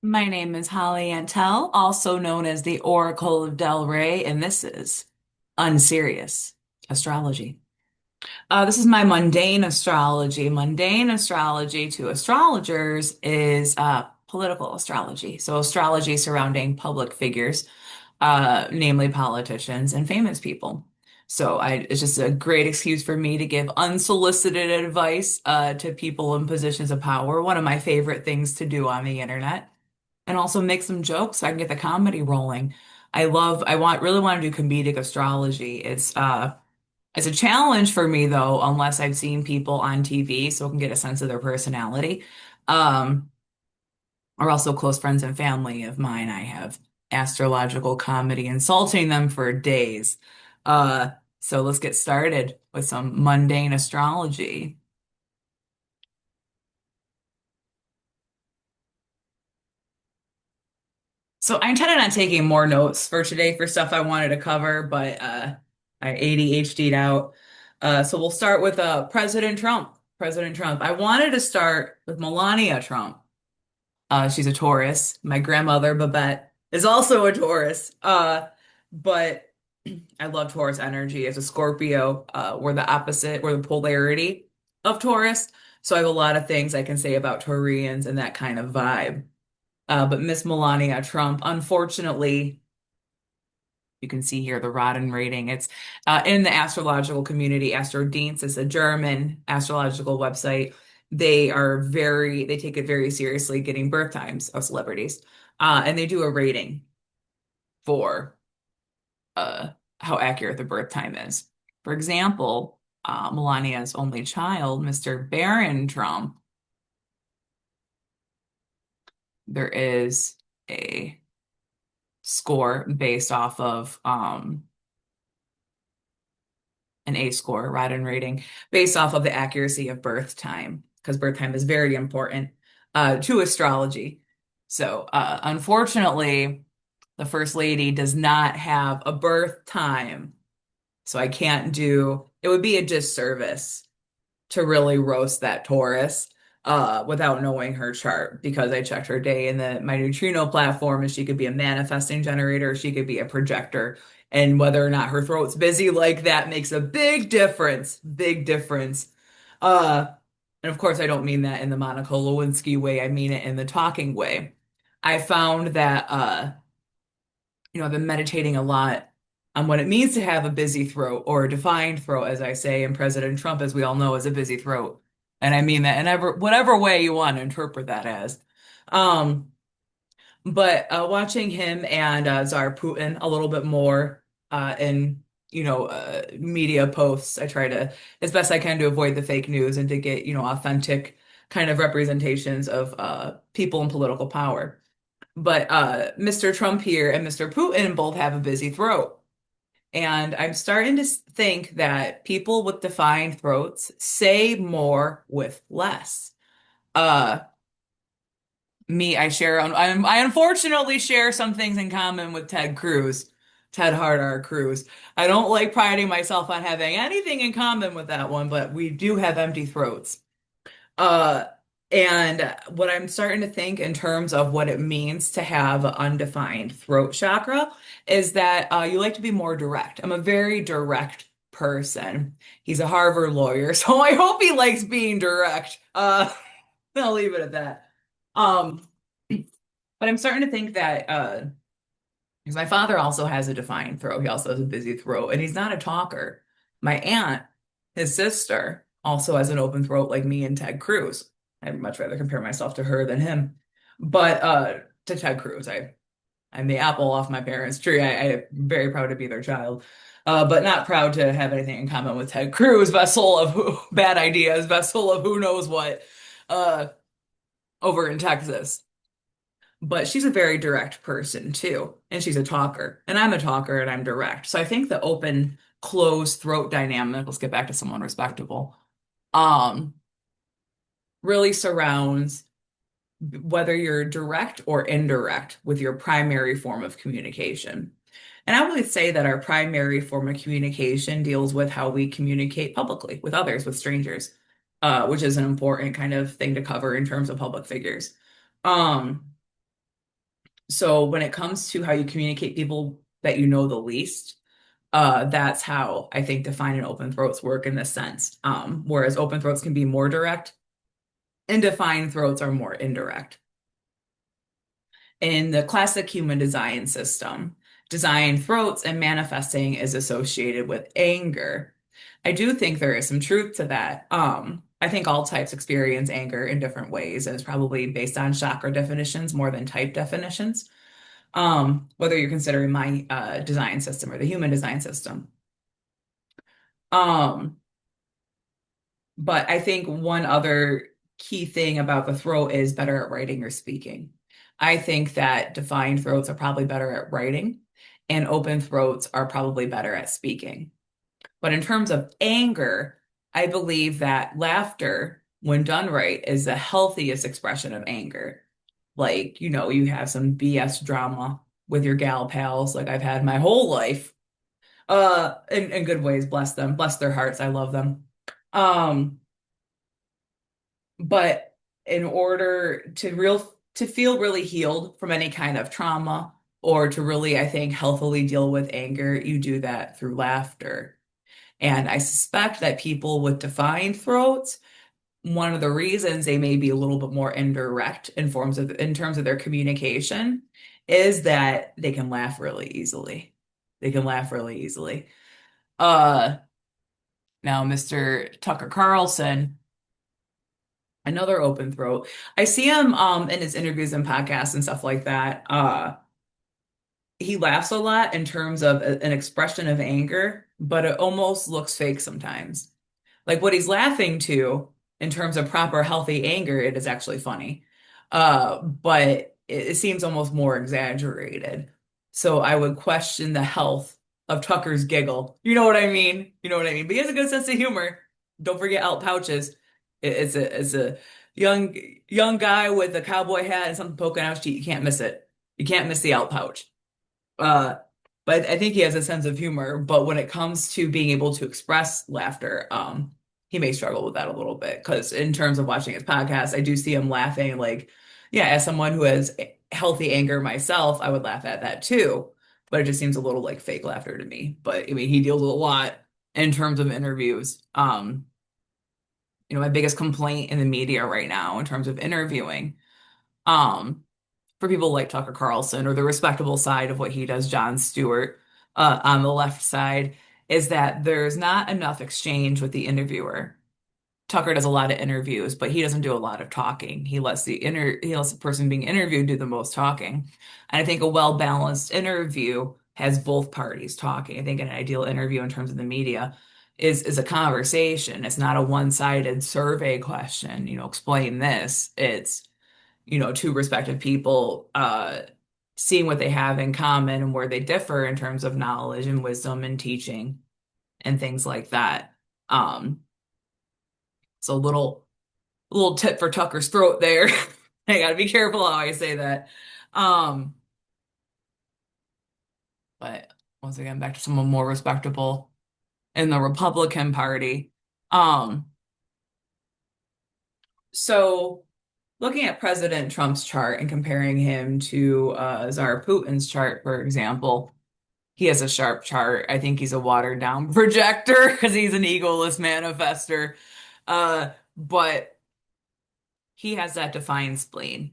My name is Holly Antel, also known as the Oracle of Del Rey, and this is Unserious Astrology. This is my mundane astrology. Mundane astrology to astrologers is political astrology. So, astrology surrounding public figures, namely politicians and famous people. It's just a great excuse for me to give unsolicited advice to people in positions of power. One of my favorite things to do on the internet and also make some jokes so I can get the comedy rolling. Really want to do comedic astrology. It's a challenge for me though, unless I've seen people on TV so I can get a sense of their personality. Um, or also close friends and family of mine. I have astrological comedy insulting them for days. Uh, so let's get started with some mundane astrology. So I intended on taking more notes for today for stuff I wanted to cover, but I ADHD'd out. So we'll start with President Trump. President Trump. I wanted to start with Melania Trump. She's a Taurus. My grandmother, Babette, is also a Taurus. But I love Taurus energy. As a Scorpio, we're the opposite, we're the polarity of Taurus. So I have a lot of things I can say about Taurians and that kind of vibe. But Miss Melania Trump, unfortunately, you can see here the Rodden rating. It's in the astrological community. Astrodienst is a German astrological website. They take it very seriously, getting birth times of celebrities. And they do a rating for uh, how accurate the birth time is. For example, Melania's only child, Mr. Barron Trump, there is a score based off of an A score, Rodden rating, based off of the accuracy of birth time, because birth time is very important to astrology. Unfortunately, the First Lady does not have a birth time. So I can't do, it would be a disservice to really roast that Taurus without knowing her chart because I checked her day in my neutrino platform and she could be a manifesting generator, she could be a projector. And whether or not her throat's busy like that makes a big difference. Big difference. Uh, and of course, I don't mean that in the Monica Lewinsky way. I mean it in the talking way. I found that I've been meditating a lot on what it means to have a busy throat or a defined throat, as I say, and President Trump, as we all know, is a busy throat. And I mean that in whatever way you want to interpret that as. Um, but watching him and Tsar Putin a little bit more in media posts, I try to as best I can to avoid the fake news and to get authentic kind of representations of people in political power. But Mr. Trump here and Mr. Putin both have a busy throat. And I'm starting to think that people with defined throats say more with less. Uh, I unfortunately share some things in common with Ted Cruz, Ted Hard R. Cruz. I don't like priding myself on having anything in common with that one, but we do have empty throats. Uh, and what I'm starting to think in terms of what it means to have an undefined throat chakra is that you like to be more direct. I'm a very direct person. He's a Harvard lawyer, so I hope he likes being direct. I'll leave it at that. Um, but I'm starting to think that because my father also has a defined throat, he also has a busy throat, and he's not a talker. My aunt, his sister, also has an open throat like me and Ted Cruz. I'd much rather compare myself to her than him. But to Ted Cruz, I'm the apple off my parents' tree. I'm very proud to be their child. But not proud to have anything in common with Ted Cruz, vessel of bad ideas, vessel of who knows what, uh, over in Texas. But she's a very direct person too, and she's a talker, and I'm a talker and I'm direct. So I think the open, closed throat dynamic, let's get back to someone respectable, um, really surrounds whether you're direct or indirect with your primary form of communication. And I would say that our primary form of communication deals with how we communicate publicly with others, with strangers, which is an important kind of thing to cover in terms of public figures. Um, So when it comes to how you communicate people that you know the least, that's how I think defined and open throats work in this sense. Whereas open throats can be more direct and defined throats are more indirect. In the classic human design system, design throats and manifesting is associated with anger. I do think there is some truth to that. I think all types experience anger in different ways, and it's probably based on chakra definitions more than type definitions. Whether you're considering my design system or the human design system. Um, but I think one other key thing about the throat is better at writing or speaking. I think that defined throats are probably better at writing, and open throats are probably better at speaking. But in terms of anger, I believe that laughter, when done right, is the healthiest expression of anger. Like, you have some BS drama with your gal pals, like I've had my whole life. In good ways, bless them, bless their hearts. I love them. Um, but in order to feel really healed from any kind of trauma or to really, I think, healthily deal with anger, you do that through laughter. And I suspect that people with defined throats, one of the reasons they may be a little bit more indirect in terms of their communication is that they can laugh really easily. They can laugh really easily. Uh, Now Mr. Tucker Carlson, another open throat. I see him in his interviews and podcasts and stuff like that. He laughs a lot in terms of an expression of anger, but it almost looks fake sometimes. Like what he's laughing to in terms of proper healthy anger, it is actually funny. But it seems almost more exaggerated. So I would question the health of Tucker's giggle. You know what I mean? You know what I mean? But he has a good sense of humor. Don't forget out pouches. It's a young young guy with a cowboy hat and something poking out his cheek. You can't miss it. You can't miss the out pouch. Uh, but I think he has a sense of humor. But when it comes to being able to express laughter, he may struggle with that a little bit. Because in terms of watching his podcast, I do see him laughing. Like, yeah, as someone who has healthy anger myself, I would laugh at that too. But it just seems a little like fake laughter to me. But I mean, he deals with a lot in terms of interviews. My biggest complaint in the media right now in terms of interviewing. Um, for people like Tucker Carlson or the respectable side of what he does, Jon Stewart, on the left side, is that there's not enough exchange with the interviewer. Tucker does a lot of interviews, but he doesn't do a lot of talking. He lets the person being interviewed do the most talking. And I think a well-balanced interview has both parties talking. I think an ideal interview in terms of the media is a conversation. It's not a one-sided survey question, explain this. It's two respective people seeing what they have in common and where they differ in terms of knowledge and wisdom and teaching and things like that. Um, so a little tip for Tucker's throat there. I gotta be careful how I say that. Um, but once again, back to someone more respectable in the Republican Party. Um, so looking at President Trump's chart and comparing him to Tsar Putin's chart, for example, he has a sharp chart. I think he's a watered down projector because he's an egoless manifester. But he has that defined spleen.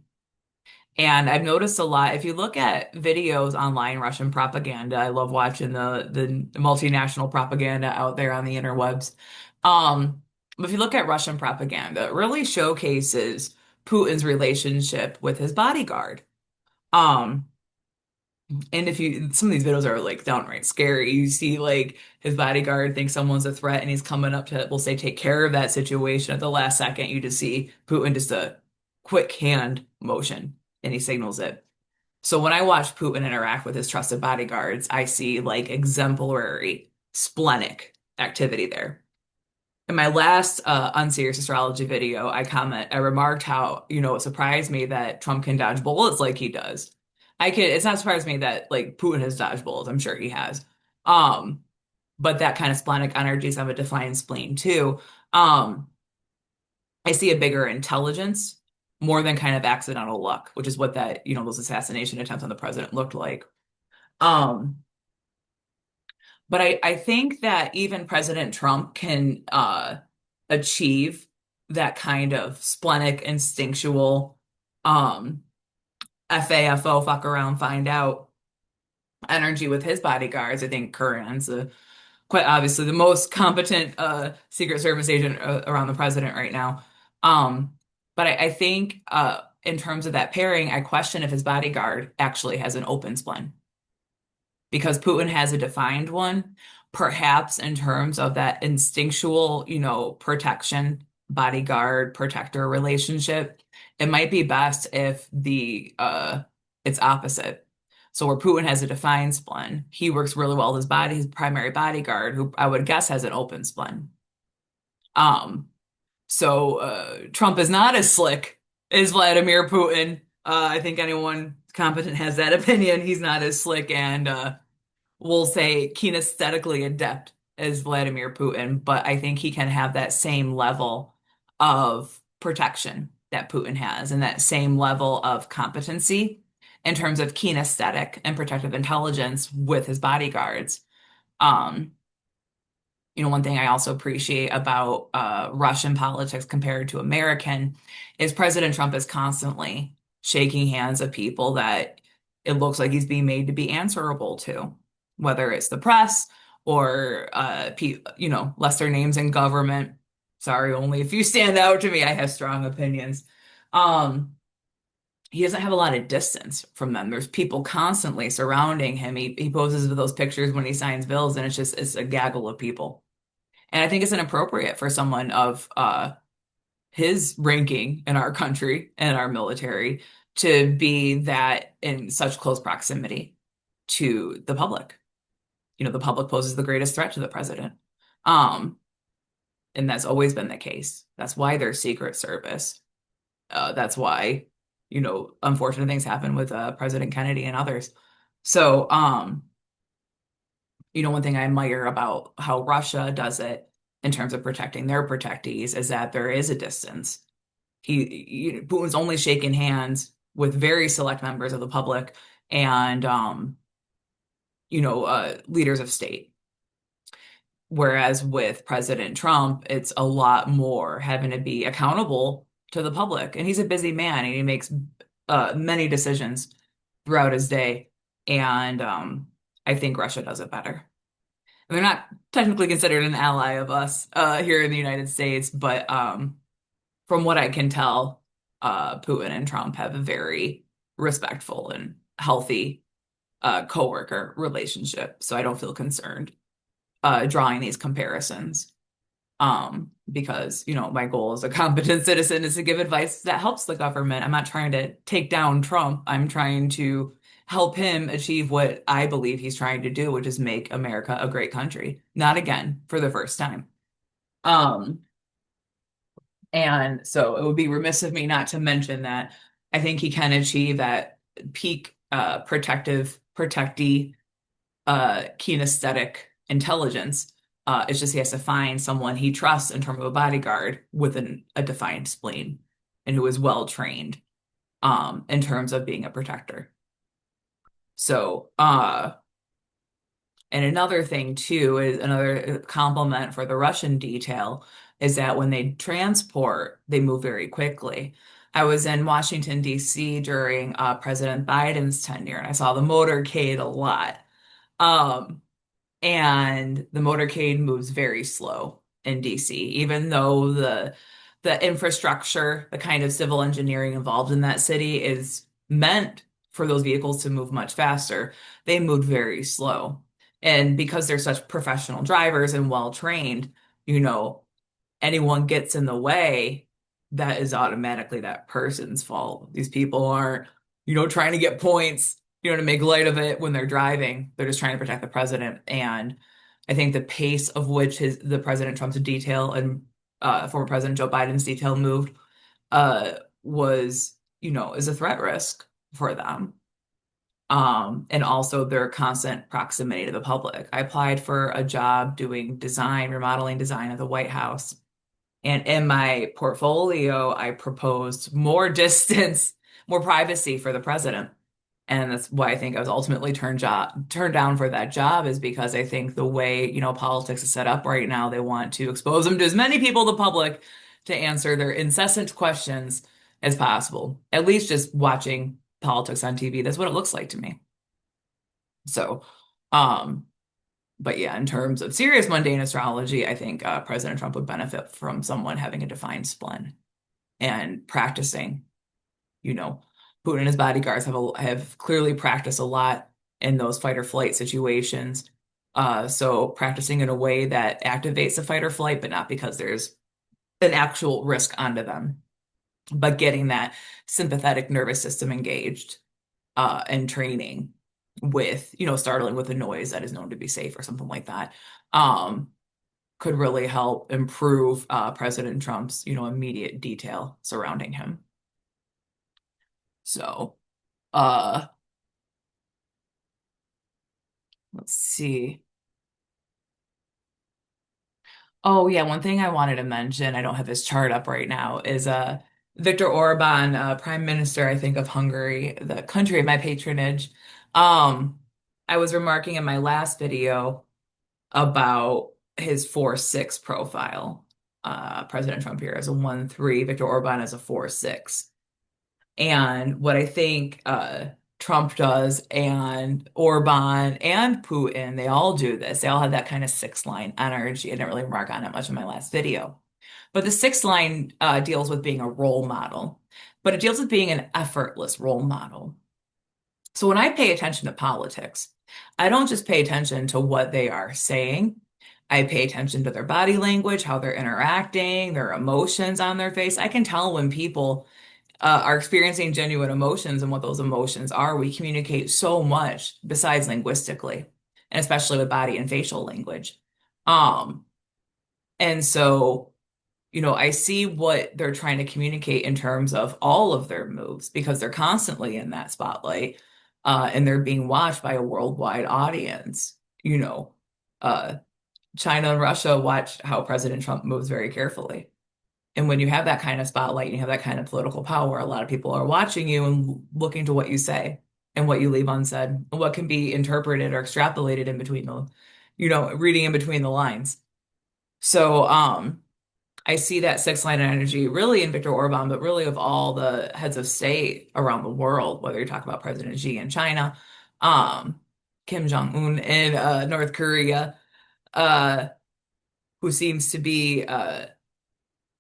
And I've noticed a lot. If you look at videos online, Russian propaganda, I love watching the multinational propaganda out there on the interwebs. But if you look at Russian propaganda, it really showcases Putin's relationship with his bodyguard. Um, And if you, some of these videos are like downright scary. You see like his bodyguard thinks someone's a threat and he's coming up to, we'll say, take care of that situation at the last second. You just see Putin just a quick hand motion and he signals it. So when I watch Putin interact with his trusted bodyguards, I see like exemplary, splenic activity there. In my last Unserious Astrology video, I remarked how, it surprised me that Trump can dodge bullets like he does. It's not surprised me that like Putin has dodged bullets. I'm sure he has. Um, but that kind of splenic energies have a defined spleen too. Um, I see a bigger intelligence more than kind of accidental luck, which is what that, those assassination attempts on the president looked like. Um, but I think that even President Trump can achieve that kind of splenic, instinctual, um, FAFO, fuck around, find out energy with his bodyguards. I think Curran's quite obviously the most competent Secret Service agent around the president right now. Um, but I think in terms of that pairing, I question if his bodyguard actually has an open spleen because Putin has a defined one, perhaps in terms of that instinctual, protection, bodyguard, protector relationship. It might be best if the it's opposite. So where Putin has a defined spleen, he works really well with his primary bodyguard, who I would guess has an open spleen. Um, so Trump is not as slick as Vladimir Putin. I think anyone competent has that opinion. He's not as slick and we'll say kinesthetically adept as Vladimir Putin, but I think he can have that same level of protection that Putin has and that same level of competency in terms of kinesthetic and protective intelligence with his bodyguards. Um, One thing I also appreciate about Russian politics compared to American is President Trump is constantly shaking hands of people that it looks like he's being made to be answerable to, whether it's the press or lesser names in government. Sorry, only if you stand out to me, I have strong opinions. Um, he doesn't have a lot of distance from them. There's people constantly surrounding him. He poses with those pictures when he signs bills, and it's a gaggle of people. And I think it's inappropriate for someone of his ranking in our country and our military to be that in such close proximity to the public. The public poses the greatest threat to the president. Um, and that's always been the case. That's why there's Secret Service. That's why, unfortunate things happen with President Kennedy and others. So, one thing I admire about how Russia does it in terms of protecting their protectees is that there is a distance. Putin's only shaking hands with very select members of the public and leaders of state. Whereas with President Trump, it's a lot more having to be accountable to the public. And he's a busy man and he makes many decisions throughout his day. And I think Russia does it better. And they're not technically considered an ally of us here in the United States, but from what I can tell, Putin and Trump have a very respectful and healthy coworker relationship. So I don't feel concerned drawing these comparisons. Because, my goal as a competent citizen is to give advice that helps the government. I'm not trying to take down Trump. I'm trying to help him achieve what I believe he's trying to do, which is make America a great country. Not again, for the first time. Um, and so it would be remiss of me not to mention that I think he can achieve that peak protectee, kinesthetic intelligence. It's just he has to find someone he trusts in terms of a bodyguard with a defined spleen and who is well trained in terms of being a protector. So, and another thing too is another compliment for the Russian detail is that when they transport, they move very quickly. I was in Washington, D.C. during President Biden's tenure, and I saw the motorcade a lot. Um, and the motorcade moves very slow in DC, even though the infrastructure, the kind of civil engineering involved in that city is meant for those vehicles to move much faster. They move very slow. And because they're such professional drivers and well trained, anyone gets in the way, that is automatically that person's fault. These people aren't, trying to get points, to make light of it when they're driving. They're just trying to protect the president. And I think the pace of which the President Trump's detail and former President Joe Biden's detail moved was, is a threat risk for them. And also their constant proximity to the public. I applied for a job doing remodeling design at the White House. And in my portfolio, I proposed more distance, more privacy for the president. And that's why I think I was ultimately turned down for that job, is because I think the way, politics is set up right now, they want to expose them to as many people, the public, to answer their incessant questions as possible. At least just watching politics on TV, that's what it looks like to me. So, um, but yeah, in terms of serious mundane astrology, I think President Trump would benefit from someone having a defined spleen and practicing. You know, Putin and his bodyguards have clearly practiced a lot in those fight or flight situations. So practicing in a way that activates the fight or flight, but not because there's an actual risk onto them, but getting that sympathetic nervous system engaged and training with, startling with a noise that is known to be safe or something like that, um, could really help improve President Trump's, immediate detail surrounding him. So, uh, let's see. Oh yeah, one thing I wanted to mention, I don't have his chart up right now, is Viktor Orban, Prime Minister, I think, of Hungary, the country of my patronage. Um, I was remarking in my last video about his 4-6 profile. President Trump here is a 1-3, Viktor Orban is a 4-6. And what I think Trump does, and Orban and Putin, they all do this. They all have that kind of six line energy. I didn't really remark on it much in my last video. But the sixth line deals with being a role model, but it deals with being an effortless role model. So when I pay attention to politics, I don't just pay attention to what they are saying. I pay attention to their body language, how they're interacting, their emotions on their face. I can tell when people are experiencing genuine emotions and what those emotions are. We communicate so much besides linguistically, and especially with body and facial language. Um, and so, I see what they're trying to communicate in terms of all of their moves because they're constantly in that spotlight, and they're being watched by a worldwide audience. Uh, China and Russia watch how President Trump moves very carefully. And when you have that kind of spotlight, you have that kind of political power, a lot of people are watching you and looking to what you say and what you leave unsaid, and what can be interpreted or extrapolated in between reading in between the lines. So, I see that six line energy really in Viktor Orban, but really of all the heads of state around the world, whether you talk about President Xi in China, um, Kim Jong-un in North Korea, uh, who seems to be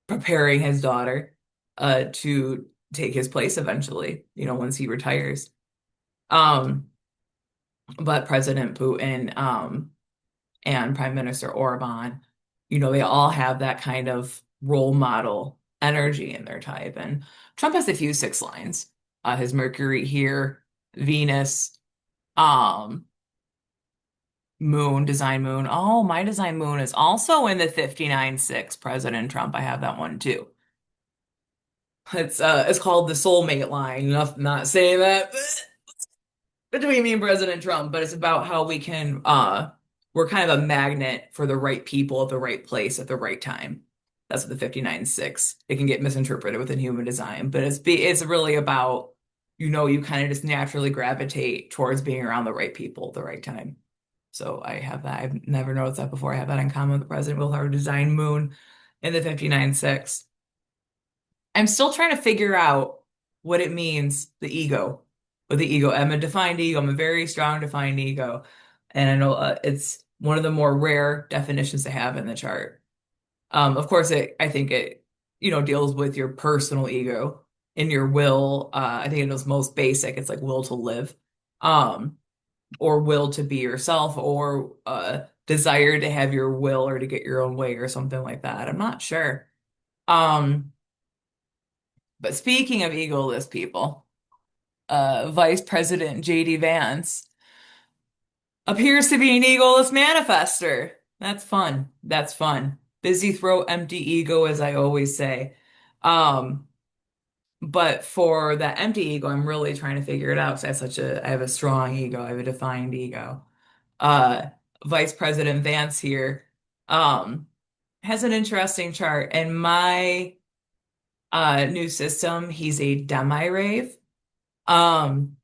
preparing his daughter to take his place eventually, once he retires. Um, but President Putin and Prime Minister Orban, they all have that kind of role model energy in their type. And Trump has a few six lines. His Mercury here, Venus, um, Moon, design Moon. Oh, my design Moon is also in the 59-6, President Trump. I have that one too. It's called the soulmate line. Not saying that between me and President Trump, but it's about how we're kind of a magnet for the right people at the right place at the right time. That's what the 59-6. It can get misinterpreted within human design, but it's really about, you kind of just naturally gravitate towards being around the right people at the right time. So I have that. I've never noticed that before. I have that in common with the president. We'll have a design Moon in the 59-6. I'm still trying to figure out what it means, the ego, with the ego. I'm a defined ego. I'm a very strong defined ego. And I know it's one of the more rare definitions to have in the chart. Of course, I think it, deals with your personal ego and your will. I think it was most basic. It's like will to live, or will to be yourself, or desire to have your will or to get your own way or something like that. I'm not sure. Um, But speaking of egoless people, Vice President JD Vance appears to be an egoless manifester. That's fun. That's fun. Busy throat, empty ego, as I always say. Um, but for that empty ego, I'm really trying to figure it out because I have a strong ego. I have a defined ego. Uh, Vice President Vance here, um, has an interesting chart. In my new system, he's a demi-rave. Um,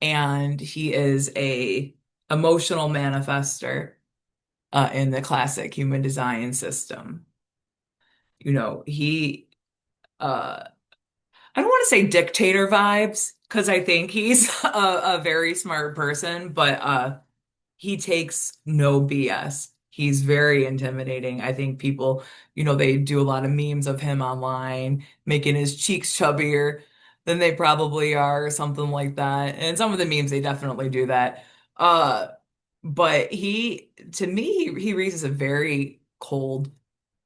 and he is a emotional manifester in the classic human design system. He I don't want to say dictator vibes because I think he's a very smart person, but he takes no BS. He's very intimidating. I think people, they do a lot of memes of him online, making his cheeks chubbier than they probably are, or something like that. And some of the memes, they definitely do that. Uh, but to me, he reads as a very cold,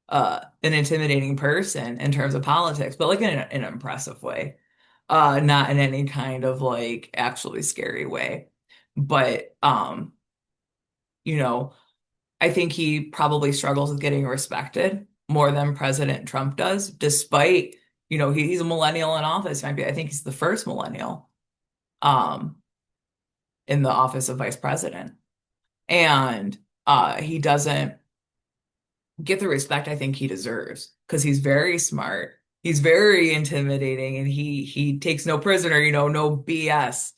an intimidating person in terms of politics, but like in an impressive way. Not in any kind of like actually scary way. But you know, I think he probably struggles with getting respected more than President Trump does, despite, he's a millennial in office. Maybe I think he's the first millennial um in the office of vice president. And he doesn't get the respect I think he deserves because he's very smart. He's very intimidating and he takes no prisoner, no BS.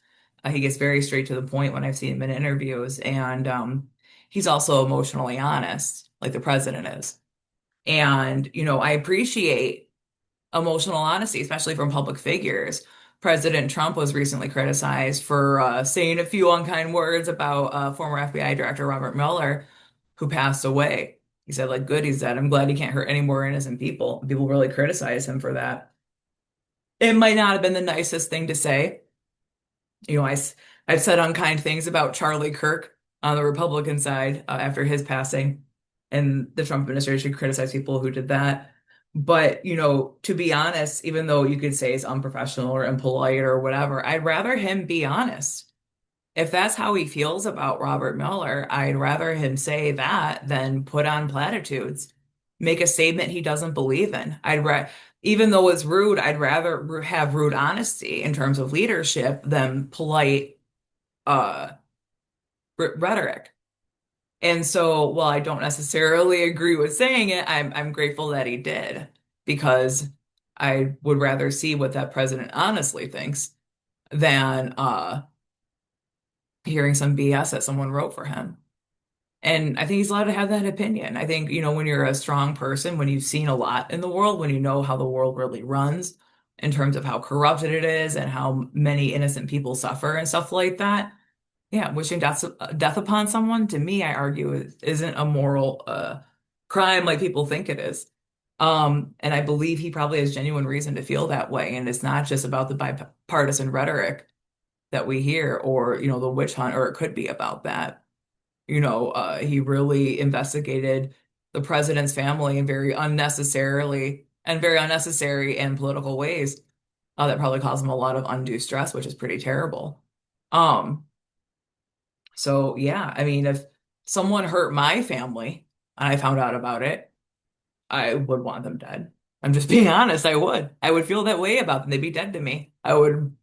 He gets very straight to the point when I've seen him in interviews, and he's also emotionally honest, like the president is. And I appreciate emotional honesty, especially from public figures. President Trump was recently criticized for saying a few unkind words about former FBI Director Robert Mueller, who passed away. He said, like, good, he said, I'm glad he can't hurt any more innocent people. People really criticize him for that. It might not have been the nicest thing to say. You know, I, have said unkind things about Charlie Kirk on the Republican side after his passing, and the Trump administration criticized people who did that. But, to be honest, even though you could say it's unprofessional or impolite or whatever, I'd rather him be honest. If that's how he feels about Robert Mueller, I'd rather him say that than put on platitudes, make a statement he doesn't believe in. Even though it's rude, I'd rather have rude honesty in terms of leadership than polite uh rhetoric. And so, while I don't necessarily agree with saying it, I'm grateful that he did because I would rather see what that president honestly thinks than hearing some BS that someone wrote for him. And I think he's allowed to have that opinion. I think, when you're a strong person, when you've seen a lot in the world, when you know how the world really runs in terms of how corrupted it is and how many innocent people suffer and stuff like that. Yeah, wishing death upon someone, to me, I argue, isn't a moral crime like people think it is. And I believe he probably has genuine reason to feel that way. And it's not just about the bipartisan rhetoric that we hear or, the witch hunt, or it could be about that. He really investigated the president's family in very unnecessary and political ways that probably caused him a lot of undue stress, which is pretty terrible. Um, so yeah, I mean, if someone hurt my family and I found out about it, I would want them dead. I'm just being honest, I would. I would feel that way about them. They'd be dead to me. I would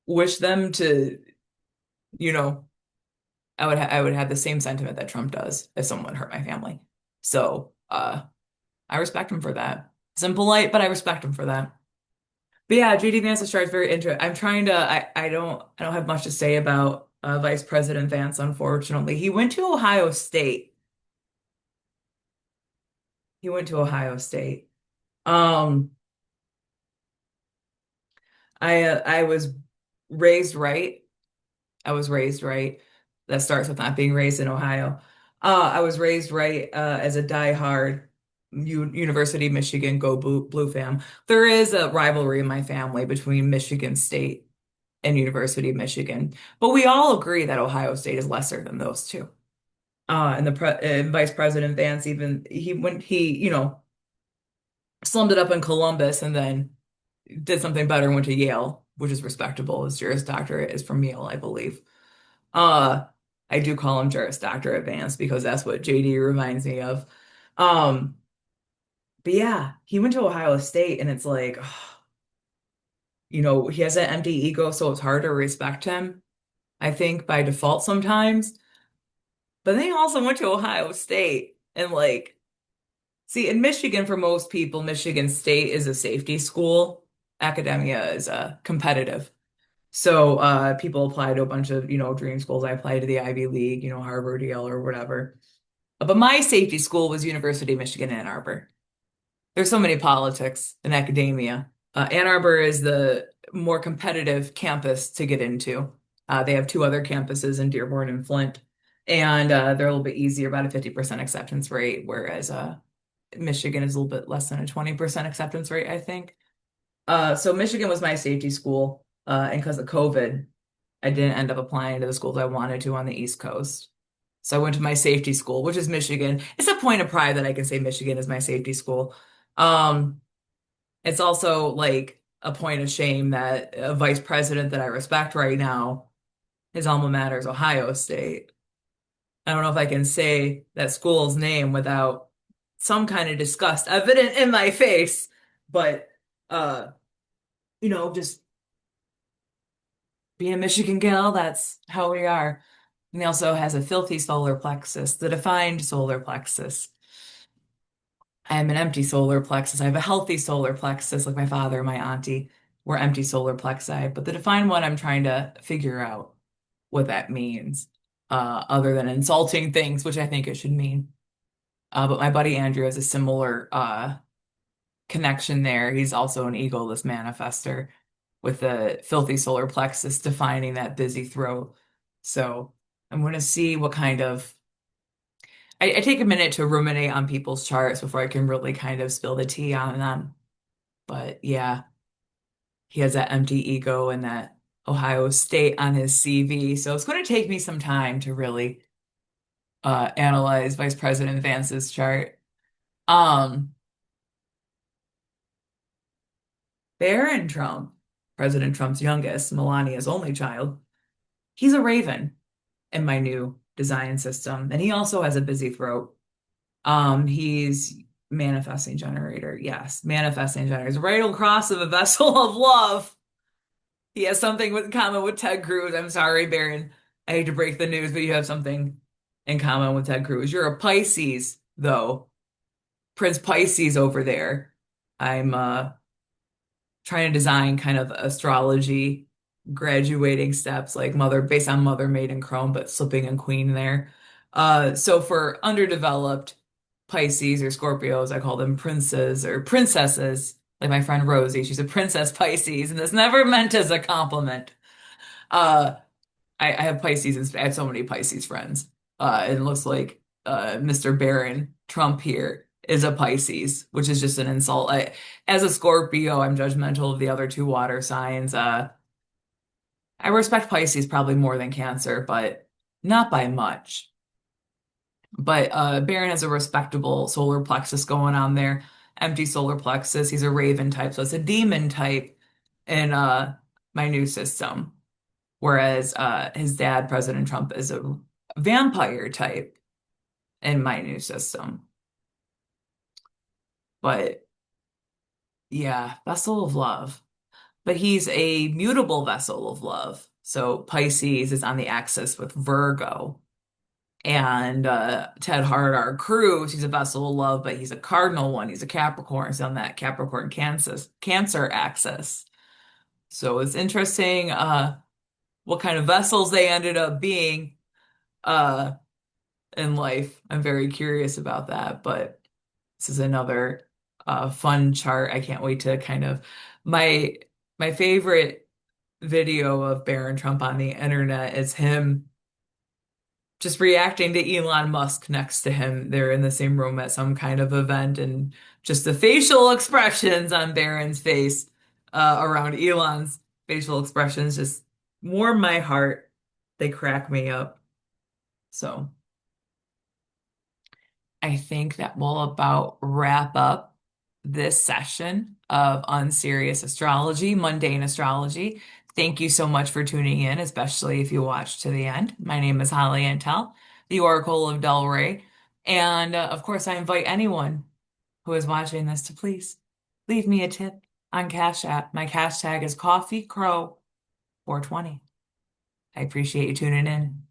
wish them to, you know, I would have the same sentiment that Trump does if someone hurt my family. So, I respect him for that. It's impolite, but I respect him for that. But yeah, JD Vance's chart is very interesting. I don't have much to say about Vice President Vance, unfortunately. He went to Ohio State. He went to Ohio State. Um, I was raised right. I was raised right. That starts with not being raised in Ohio. I was raised right as a diehard University of Michigan go Blue fam. There is a rivalry in my family between Michigan State and University of Michigan, but we all agree that Ohio State is lesser than those two. And Vice President Vance, even he slummed it up in Columbus and then did something better and went to Yale, which is respectable. His Juris Doctorate is from Yale, I believe. Uh, I do call him Juris Doctor Advanced because that's what JD reminds me of. Um, but yeah, he went to Ohio State and it's like, he has an empty ego, so it's hard to respect him, I think, by default sometimes. But then he also went to Ohio State and like, see, in Michigan, for most people, Michigan State is a safety school. Academia is competitive. So people apply to a bunch of, dream schools. I applied to the Ivy League, Harvard, Yale, or whatever. But my safety school was University of Michigan, Ann Arbor. There's so many politics in academia. Ann Arbor is the more competitive campus to get into. They have two other campuses in Dearborn and Flint, and they're a little bit easier, about a 50% acceptance rate, whereas Michigan is a little bit less than a 20% acceptance rate, I think. So Michigan was my safety school, and because of COVID, I didn't end up applying to the schools I wanted to on the East Coast. So I went to my safety school, which is Michigan. It's a point of pride that I can say Michigan is my safety school. Um, it's also like a point of shame that a vice president that I respect right now, his alma mater is Ohio State. I don't know if I can say that school's name without some kind of disgust evident in my face, but uh, just being a Michigan gal, that's how we are. And he also has a filthy solar plexus, the defined solar plexus. I am an empty solar plexus. I have a healthy solar plexus, like my father and my auntie were empty solar plexi. But the defined one, I'm trying to figure out what that means, other than insulting things, which I think it should mean. But my buddy Andrew has a similar connection there. He's also an egoless manifester with the filthy solar plexus defining that busy throat. So I'm going to see what kind of. I take a minute to ruminate on people's charts before I can really kind of spill the tea on them. But yeah, he has that empty ego and that Ohio State on his CV. So it's going to take me some time to really analyze Vice President Vance's chart. Um, Barron Trump, President Trump's youngest, Melania's only child, he's a raven in my new design system. And he also has a busy throat. He's manifesting generator. Yes, manifesting generator. He's right across of a vessel of love. He has something in common with Ted Cruz. I'm sorry, Baron. I hate to break the news, but you have something in common with Ted Cruz. You're a Pisces, though. Prince Pisces over there. I'm trying to design kind of astrology graduating steps like mother based on mother maiden crone but slipping in queen there. So for underdeveloped Pisces or Scorpios, I call them princes or princesses, like my friend Rosie, she's a princess Pisces, and that's never meant as a compliment. uh I have Pisces and I have so many Pisces friends. It looks like Mr. Barron Trump here is a Pisces, which is just an insult. As a Scorpio, I'm judgmental of the other two water signs. I respect Pisces probably more than Cancer, but not by much. But Barron has a respectable solar plexus going on there, empty solar plexus. He's a Raven type, so it's a demon type in my new system. Whereas his dad, President Trump, is a vampire type in my new system. But yeah, vessel of love. But he's a mutable vessel of love. So Pisces is on the axis with Virgo. And Ted Hart, our Cruz, he's a vessel of love, but he's a cardinal one. He's a Capricorn. He's on that Capricorn Cancer axis. So it's interesting what kind of vessels they ended up being. Uh, in life. I'm very curious about that, but this is another fun chart. I can't wait to kind of my my favorite video of Barron Trump on the internet is him just reacting to Elon Musk next to him. They're in the same room at some kind of event, and just the facial expressions on Barron's face around Elon's facial expressions just warm my heart. They crack me up. So. I think that will about wrap up this session of Unserious Astrology, Mundane Astrology. Thank you so much for tuning in, especially if you watched to the end. My name is Holly Antel, the Oracle of Delray. And of course, I invite anyone who is watching this to please leave me a tip on Cash App. My cash tag is Coffee Crow 420. I appreciate you tuning in.